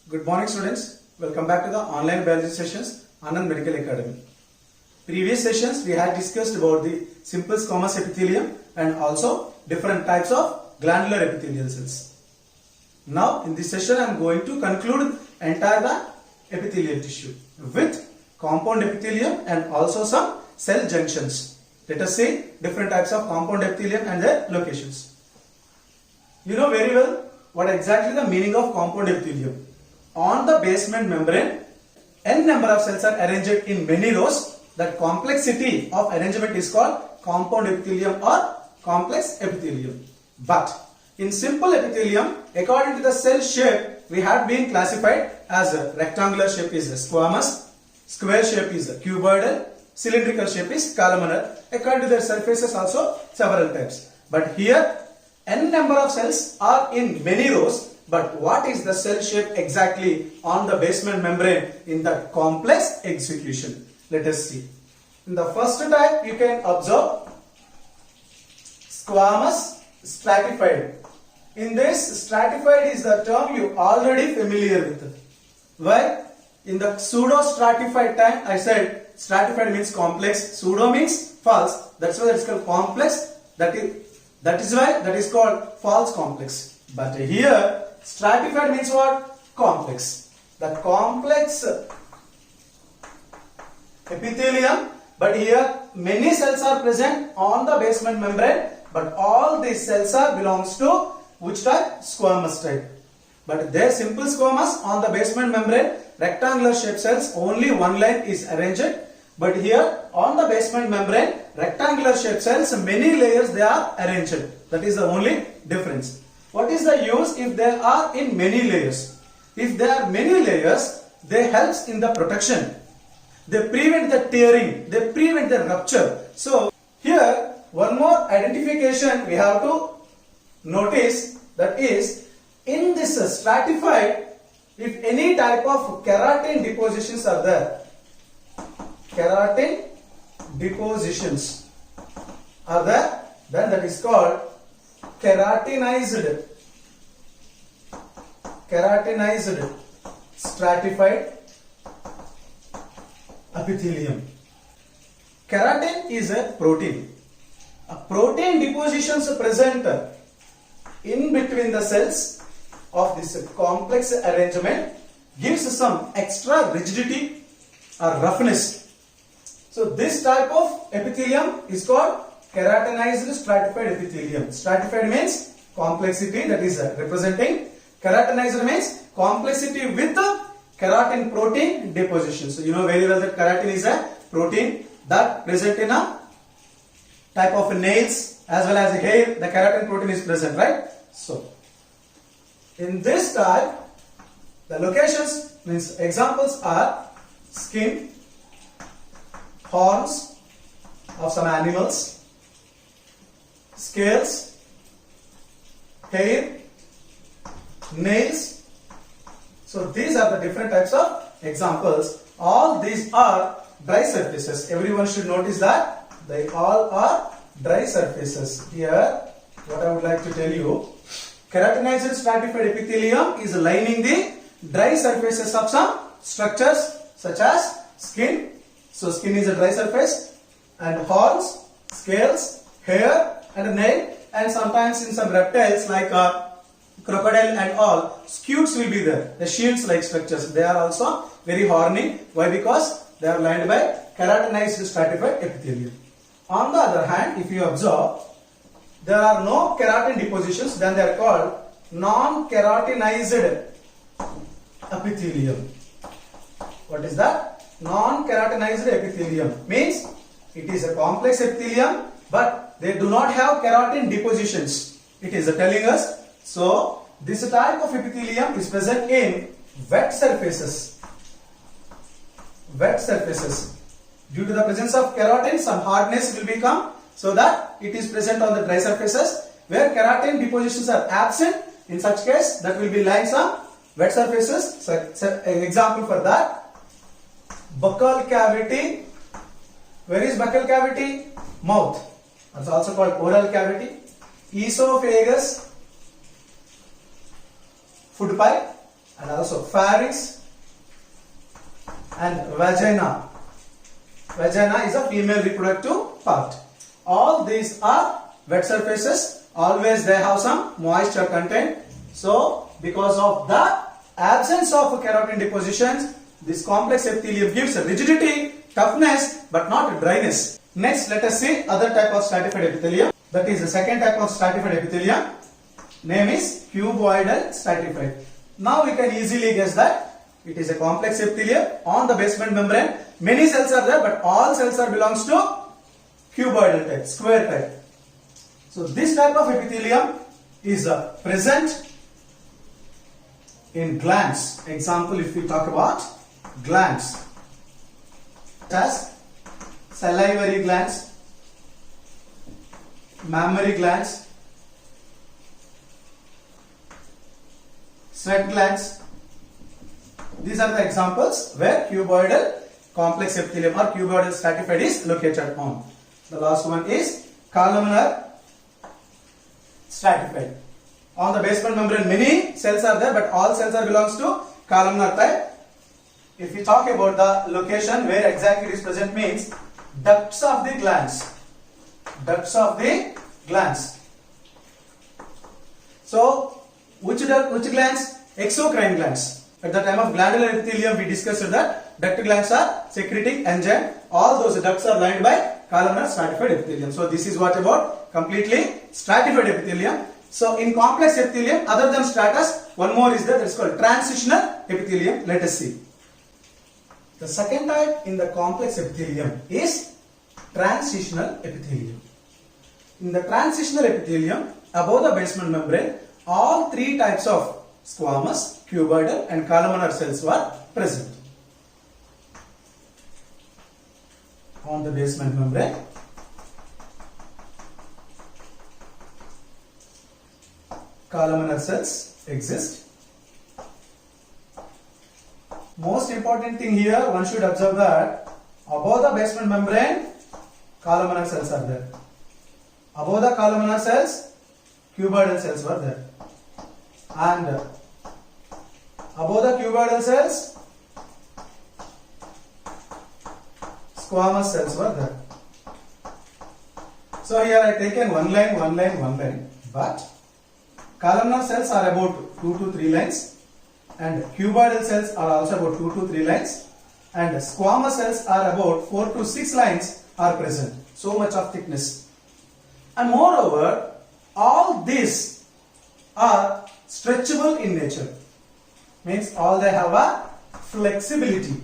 Good morning students. Welcome back to the online biology sessions Anand Medical Academy. Previous sessions we had discussed about the simple squamous epithelium and also different types of glandular epithelial cells. Now in this session I am going to conclude entire the epithelial tissue with compound epithelium and also some cell junctions. Let us see different types of compound epithelium and their locations. You know very well what exactly the meaning of compound epithelium. On the basement membrane, n number of cells are arranged in many rows. That complexity of arrangement is called compound epithelium or complex epithelium. But in simple epithelium, according to the cell shape, we have been classified as a rectangular shape is squamous, square shape is cuboidal, cylindrical shape is columnar. According to their surfaces also several types. But here n number of cells are in many rows. But what is the cell shape exactly on the basement membrane in the complex execution? Let us see. In the first type you can observe squamous stratified. In this, stratified is the term you already familiar with. Why? In the pseudo stratified time I said stratified means complex, pseudo means false. That's why it's called complex. That is why that is called false complex. But here stratified means what? Complex. The complex epithelium, but here many cells are present on the basement membrane, but all these cells are belongs to which type? Squamous type. But their simple squamous on the basement membrane, rectangular shaped cells, only one line is arranged. But here on the basement membrane, rectangular shaped cells, many layers they are arranged. That is the only difference. What is the use if they are in many layers? If there are many layers, they helps in the protection. They prevent the tearing, they prevent the rupture. So here one more identification we have to notice, that is in this stratified, if any type of keratin depositions are there, keratin depositions are there, then that is called keratinized stratified epithelium. Keratin is a protein. A protein depositions present in between the cells of this complex arrangement gives some extra rigidity or roughness. So this type of epithelium is called keratinized stratified epithelium. Stratified means complexity, that is representing. Keratinized means complexity with keratin protein deposition. So you know very well that keratin is a protein that present in a type of nails as well as hair. The keratin protein is present, right? So in this type, the locations means examples are skin, horns of some animals, scales, hair, nails. So these are the different types of examples. All these are dry surfaces. Everyone should notice that they all are dry surfaces. Here what I would like to tell you, keratinized stratified epithelium is lining the dry surfaces of some structures such as skin. So skin is a dry surface, and horns, scales, hair and nail, and sometimes in some reptiles like crocodile and all, scutes will be there. The shields like structures, they are also very horny. Why? Because they are lined by keratinized stratified epithelium. On the other hand, if you observe, there are no keratin depositions, then they are called non-keratinized epithelium. What is that? Non-keratinized epithelium means it is a complex epithelium, but they do not have keratin depositions. It is telling us. So this type of epithelium is present in wet surfaces. Wet surfaces. Due to the presence of keratin, some hardness will become, so that it is present on the dry surfaces. Where keratin depositions are absent, in such case that will be lying some wet surfaces. So an example for that, buccal cavity. Where is buccal cavity? Mouth. It's also called oral cavity. Esophagus, food pipe, and also pharynx and vagina. Vagina is a female reproductive part. All these are wet surfaces. Always they have some moisture content. So because of the absence of keratin depositions, this complex epithelium gives rigidity, toughness, but not dryness. Next, let us see other type of stratified epithelium. That is the second type of stratified epithelium. Name is cuboidal stratified. Now we can easily guess that it is a complex epithelium on the basement membrane. Many cells are there, but all cells are belongs to cuboidal type, square type. So this type of epithelium is present in glands. Example, if we talk about glands, as salivary glands, mammary glands, sweat glands. These are the examples where cuboidal complex epithelium or cuboidal stratified is located on. The last one is columnar stratified. On the basement membrane, many cells are there, but all cells are belongs to columnar type. If we talk about the location where exactly it is present, means ducts of the glands. Ducts of the glands. So, which glands? Exocrine glands. At the time of glandular epithelium, we discussed that duct glands are secreting enzyme. All those ducts are lined by columnar stratified epithelium. So, this is what about completely stratified epithelium. So, in complex epithelium, other than stratus, one more is there, that is called transitional epithelium. Let us see. The second type in the complex epithelium is transitional epithelium. In the transitional epithelium, above the basement membrane, all three types of squamous, cuboidal and columnar cells were present. On the basement membrane, columnar cells exist. Most important thing here, one should observe that above the basement membrane, columnar cells are there. Above the columnar cells, cuboidal cells were there. And above the cuboidal cells, squamous cells were there. So here I taken one line, but columnar cells are about 2 to 3 lines, and cuboidal cells are also about 2 to 3 lines, and squamous cells are about 4 to 6 lines are present. So much of thickness. And moreover, all these are stretchable in nature. Means all they have a flexibility.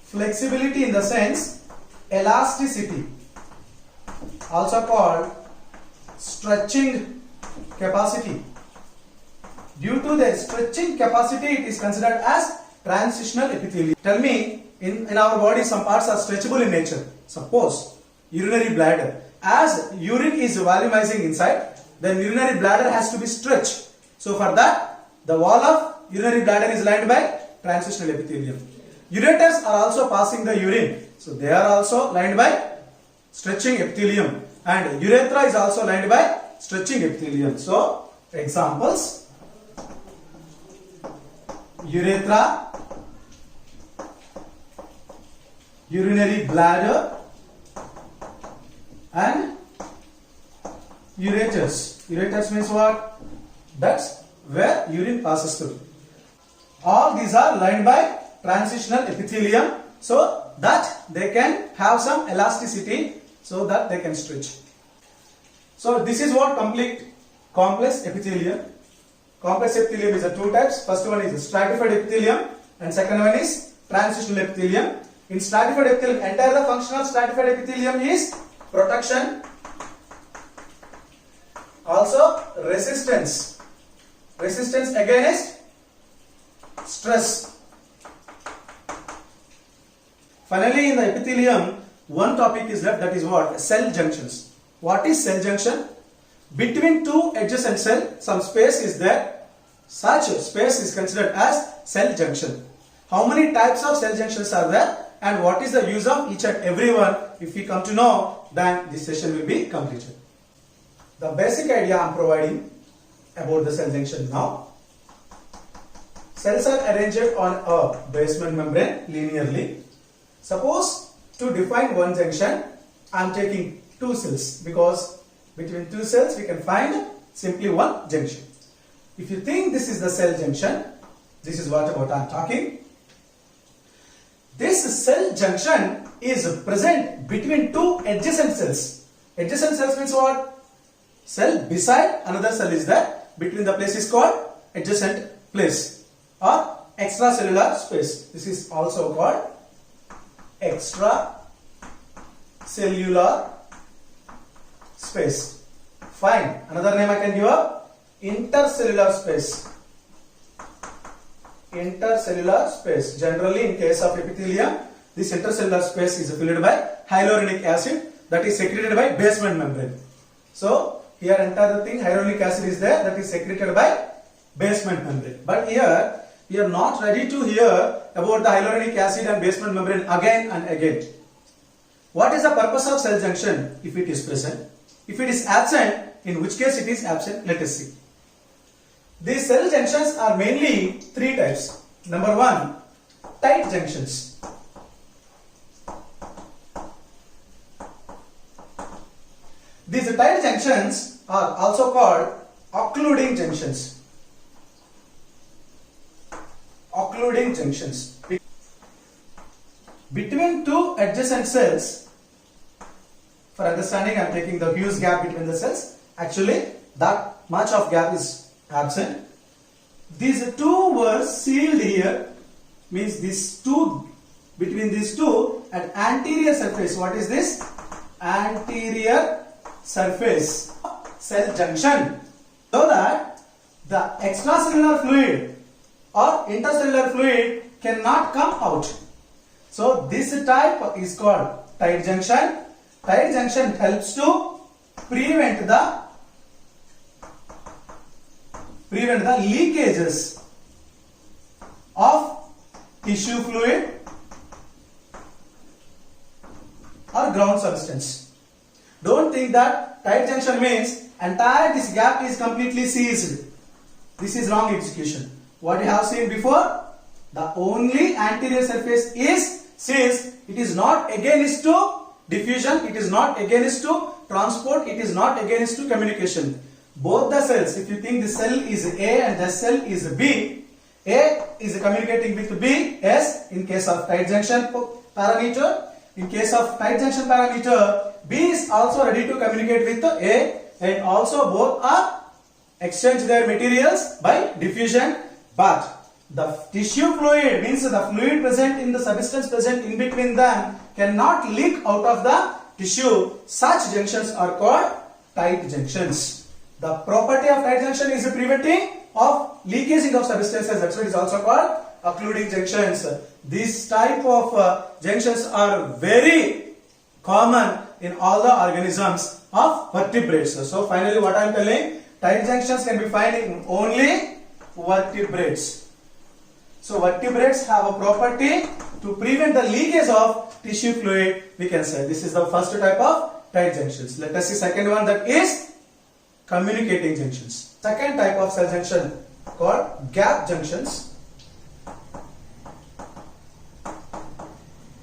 Flexibility in the sense elasticity, also called stretching capacity. Due to the stretching capacity, it is considered as transitional epithelium. Tell me, in our body some parts are stretchable in nature. Suppose urinary bladder. As urine is volumizing inside, then urinary bladder has to be stretched. So for that, the wall of urinary bladder is lined by transitional epithelium. Ureters are also passing the urine. So they are also lined by stretching epithelium. And urethra is also lined by stretching epithelium. So examples: urethra, urinary bladder, and ureters. Ureters means what? That's where urine passes through. All these are lined by transitional epithelium, so that they can have some elasticity, so that they can stretch. So this is what complete complex epithelium. Complex epithelium is a two types. First one is stratified epithelium, and second one is transitional epithelium. In stratified epithelium, entire the function of stratified epithelium is protection, also resistance against stress. Finally, in the epithelium, one topic is left, that is what? Cell junctions. What is cell junction? Between two adjacent cells, some space is there. Such space is considered as cell junction. How many types of cell junctions are there, and what is the use of each and every one? If we come to know, then this session will be completed. The basic idea I am providing about the cell junction now. cells are arranged on a basement membrane linearly. Suppose to define one junction, I am taking two cells because between two cells we can find simply one junction. If you think this is the cell junction, this is what about I am talking. This cell junction is present between two adjacent cells. Adjacent cells means what? Cell beside another cell is there. Between the place is called adjacent place or extracellular space. This is also called extracellular space. Fine. Another name I can give up, intercellular space. Intercellular space. Generally in case of epithelium, this intercellular space is filled by hyaluronic acid that is secreted by basement membrane. So here entire thing hyaluronic acid is there that is secreted by basement membrane. But here we are not ready to hear about the hyaluronic acid and basement membrane again and again. What is the purpose of cell junction if it is present? If it is absent, in which case it is absent? Let us see. These cell junctions are mainly three types. Number one, tight junctions. These tight junctions are also called occluding junctions. Occluding junctions. Between two adjacent cells, for understanding I am taking the huge gap between the cells. Actually that much of gap is absent. These two were sealed here, means these two, between these two at anterior surface. What is this? Anterior surface cell junction, so that the extracellular fluid or intercellular fluid cannot come out. So this type is called tight junction. Tight junction helps to prevent the leakages of tissue fluid or ground substance. Don't think that tight junction means entire this gap is completely seized. This is wrong execution. What we have seen before, the only anterior surface is seized. It is not against to diffusion, it is not against to transport, it is not against to communication. Both the cells, if you think the cell is A and the cell is B, A is communicating with B, S in case of tight junction parameter. In case of tight junction parameter, B is also ready to communicate with A, and also both are exchange their materials by diffusion. But the tissue fluid, means the fluid present in the substance present in between them, cannot leak out of the tissue. Such junctions are called tight junctions. The property of tight junction is preventing of leakaging of substances. That's why it is also called occluding junctions. These type of junctions are very common in all the organisms of vertebrates. So finally what I am telling, tight junctions can be found in only vertebrates. So vertebrates have a property to prevent the leakage of tissue fluid, we can say. This is the first type of tight junctions. Let us see second one, that is communicating junctions. Second type of cell junction called gap junctions.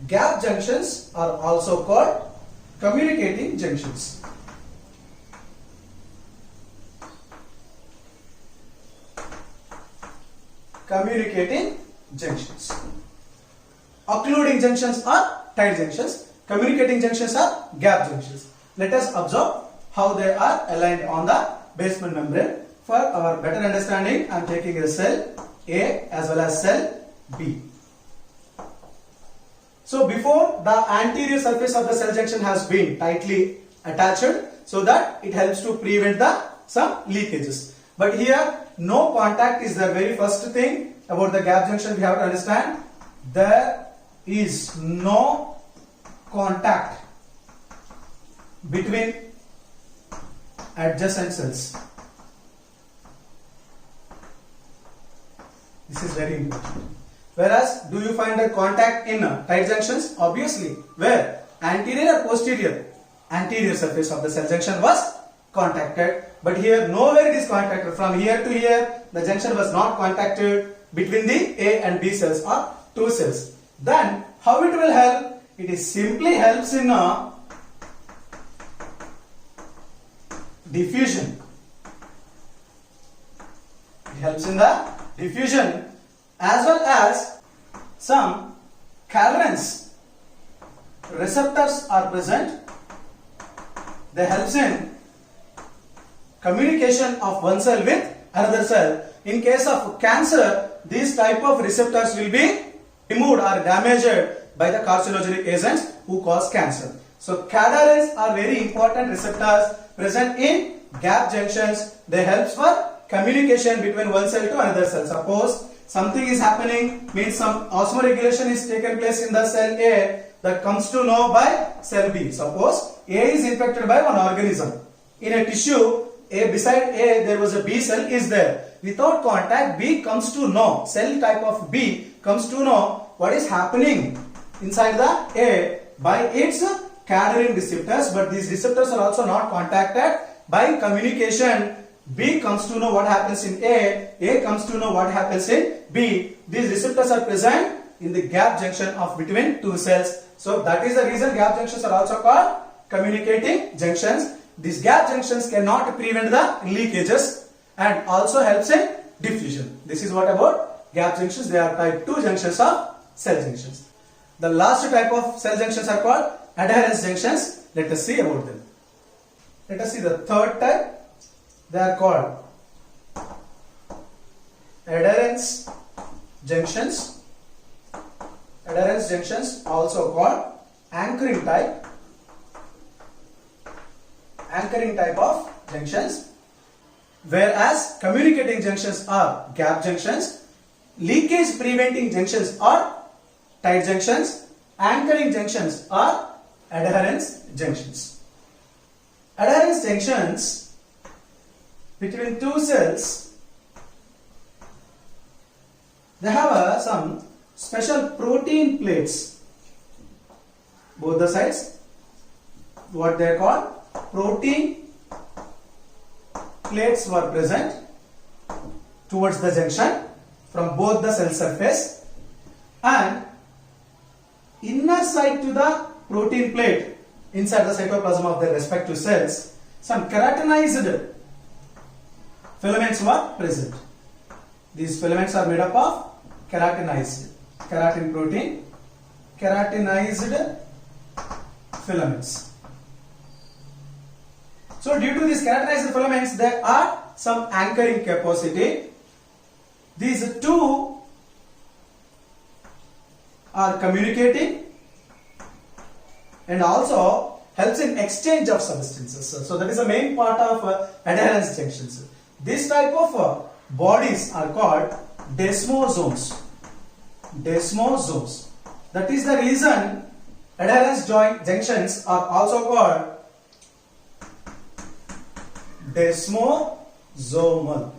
Gap junctions are also called communicating junctions. Communicating junctions. Occluding junctions are tight junctions. Communicating junctions are gap junctions. Let us observe how they are aligned on the basement membrane. For our better understanding, I am taking a cell A as well as cell B. So before, the anterior surface of the cell junction has been tightly attached so that it helps to prevent some leakages. But here no contact is the very first thing about the gap junction we have to understand. There is no contact between adjacent cells. This is very important. Whereas, do you find the contact in tight junctions? Obviously, where anterior or posterior? Anterior surface of the cell junction was contacted, but here nowhere it is contacted. From here to here, the junction was not contacted. between the A and B cells or two cells. Then how it will help? It is simply helps in a diffusion. It helps in the diffusion as well as some cadherins receptors are present. They helps in communication of one cell with another cell. In case of cancer, these type of receptors will be removed or damaged by the carcinogenic agents who cause cancer. So cadherins are very important receptors present in gap junctions. They help for communication between one cell to another cell. Suppose something is happening, means some osmoregulation is taken place in the cell A that comes to know by cell B. Suppose A is infected by one organism. In a tissue, A beside A there was a B cell is there. Without contact, B comes to know, cell type of B comes to know what is happening inside the A by its cadherin receptors, but these receptors are also not contacted. By communication, B comes to know what happens in A comes to know what happens in B. These receptors are present in the gap junction of between two cells. So that is the reason gap junctions are also called communicating junctions. These gap junctions cannot prevent the leakages and also helps in diffusion. This is what about gap junctions. They are type 2 junctions of cell junctions. The last type of cell junctions are called adherence junctions. Let us see about them. Let us see the third type. They are called adherence junctions. Adherence junctions also called anchoring type. Anchoring type of junctions. Whereas communicating junctions are gap junctions, leakage preventing junctions are tight junctions, anchoring junctions are adherence junctions. Adherence junctions between two cells, they have some special protein plates, both the sides, what they are called protein plates were present towards the junction from both the cell surface, and inner side to the protein plate inside the cytoplasm of their respective cells, some keratinized filaments were present. These filaments are made up of keratinized, keratin protein, keratinized filaments. So due to these keratinized filaments, there are some anchoring capacity. These two are communicating and also helps in exchange of substances. So that is the main part of adherence junctions. This type of bodies are called desmosomes. Desmosomes. That is the reason adherence junctions are also called desmosomal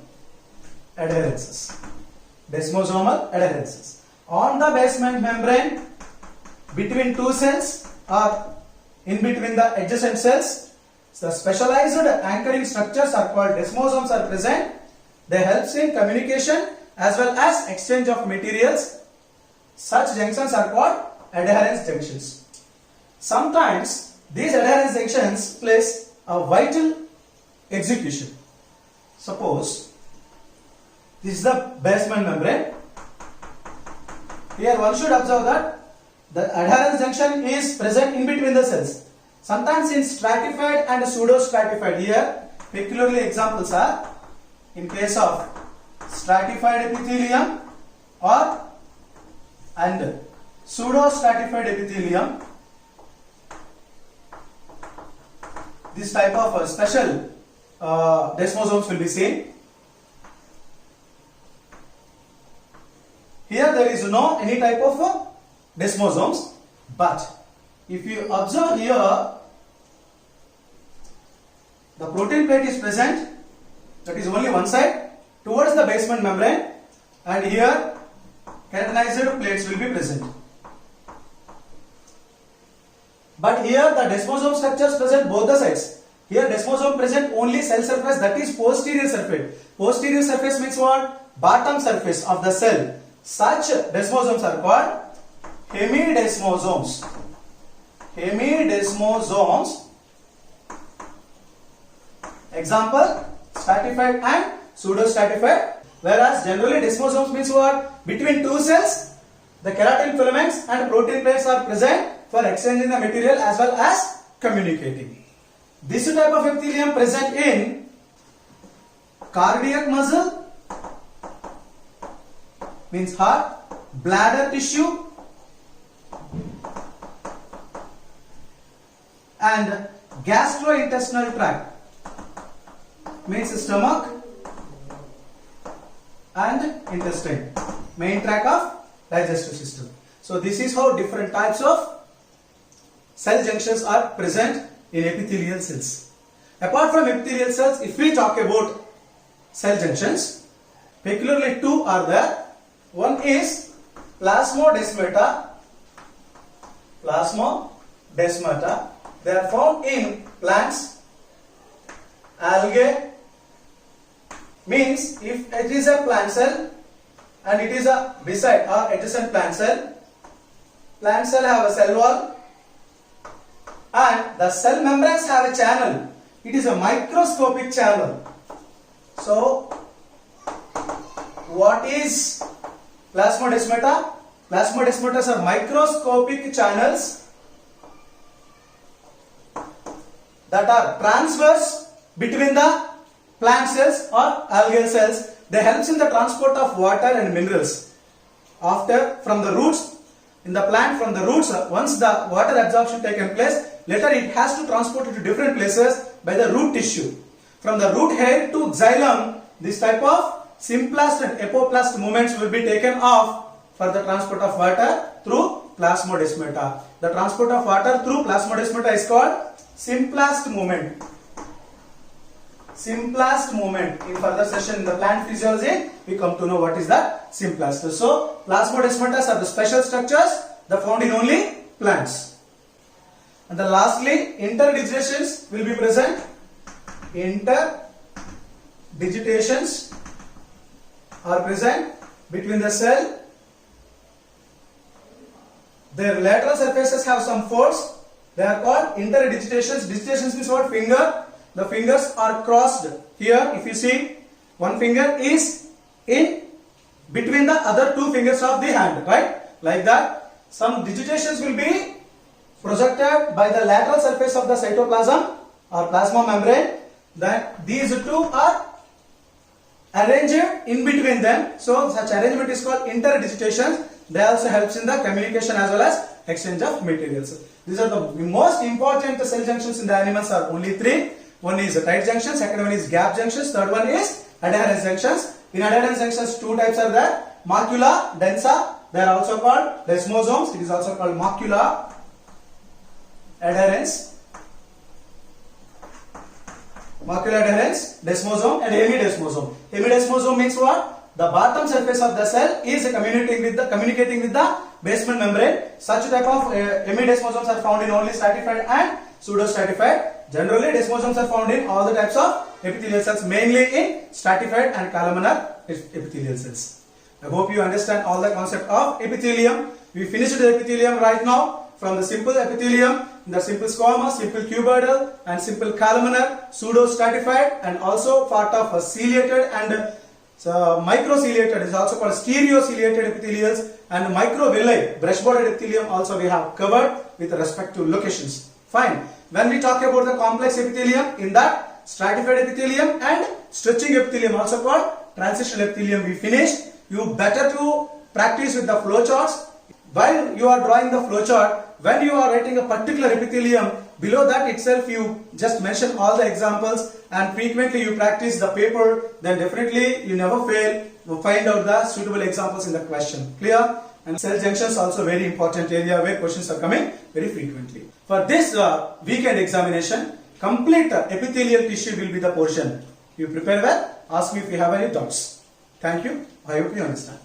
adherences. Desmosomal adherences. On the basement membrane between two cells or in between the adjacent cells, the specialized anchoring structures are called desmosomes are present. They help in communication as well as exchange of materials. Such junctions are called adherence junctions. Sometimes these adherence junctions plays a vital execution. Suppose this is the basement membrane. Here one should observe that the adherence junction is present in between the cells. Sometimes in stratified and pseudo-stratified. Here peculiarly examples are in case of stratified epithelium or and pseudo-stratified epithelium. This type of special desmosomes will be seen. Here there is no any type of desmosomes, but if you observe here, the protein plate is present, that is only one side towards the basement membrane, and here keratinized plates will be present. But here the desmosome structures present both the sides. Here desmosome present only cell surface, that is posterior surface. Posterior surface means what? bottom surface of the cell. Such desmosomes are called hemidesmosomes. Hemidesmosomes. Example, stratified and pseudostratified. Whereas generally desmosomes means what? Between two cells, the keratin filaments and protein plates are present for exchanging the material as well as communicating. This type of epithelium present in cardiac muscle, means heart, bladder tissue, and gastrointestinal tract, means stomach and intestine, main tract of digestive system. So this is how different types of cell junctions are present in epithelial cells. Apart from epithelial cells, if we talk about cell junctions, peculiarly two are there. One is plasmodesmata. Plasmodesmata. They are found in plants, algae. Means if it is a plant cell and it is a beside or adjacent plant cell have a cell wall and the cell membranes have a channel. It is a microscopic channel. So what is plasmodesmata? Plasmodesmatas are microscopic channels that are transverse between the plant cells or algal cells. They helps in the transport of water and minerals. From the roots, in the plant, from the roots, once the water absorption taken place, later it has to transport it to different places by the root tissue. From the root hair to xylem, this type of symplast and apoplast movements will be taken off for the transport of water through plasmodesmata. The transport of water through plasmodesmata is called symplast movement. Symplast movement. In further session in the plant physiology, we come to know what is that symplast. So, plasmodesmatas are the special structures that found in only plants. And then lastly, interdigitations will be present. Interdigitations are present between the cell. Their lateral surfaces have some folds. They are called interdigitations. Digitations means what? Finger. The fingers are crossed. Here, if you see, one finger is in between the other two fingers of the hand, right? Like that. Some digitations will be projected by the lateral surface of the cytoplasm or plasma membrane. Then these two are arranged in between them. So such arrangement is called interdigitations. They also helps in the communication as well as exchange of materials. These are the most important cell junctions in the animals. Are only three. One is tight junction, second one is gap junctions, third one is adherence junctions. In adherence junctions, two types are there. Macula densa, they are also called desmosomes. It is also called macula adherens. Macula adherens, desmosome and hemidesmosome. Hemidesmosome means what? The bottom surface of the cell is communicating with the basement membrane. Such type of hemidesmosomes are found in only stratified and pseudostratified. Generally, desmosomes are found in all the types of epithelial cells, mainly in stratified and columnar epithelial cells. I hope you understand all the concept of epithelium. We finished the epithelium right now. From the simple epithelium, the simple squamous, simple cuboidal, and simple columnar, pseudostratified, and also part of ciliated and microciliated is also called stereociliated epithelials, and microvilli, brush-bordered epithelium also we have covered with respect to locations. Fine. When we talk about the complex epithelium, in that stratified epithelium and stretching epithelium, also called transitional epithelium, we finished. You better to practice with the flow charts. While you are drawing the flow chart, when you are writing a particular epithelium, below that itself you just mention all the examples and frequently you practice the paper, then definitely you never fail to find out the suitable examples in the question. Clear? And cell junctions also very important area where questions are coming very frequently. For this weekend examination, complete epithelial tissue will be the portion. You prepare well, ask me if you have any doubts. Thank you. I hope you understand.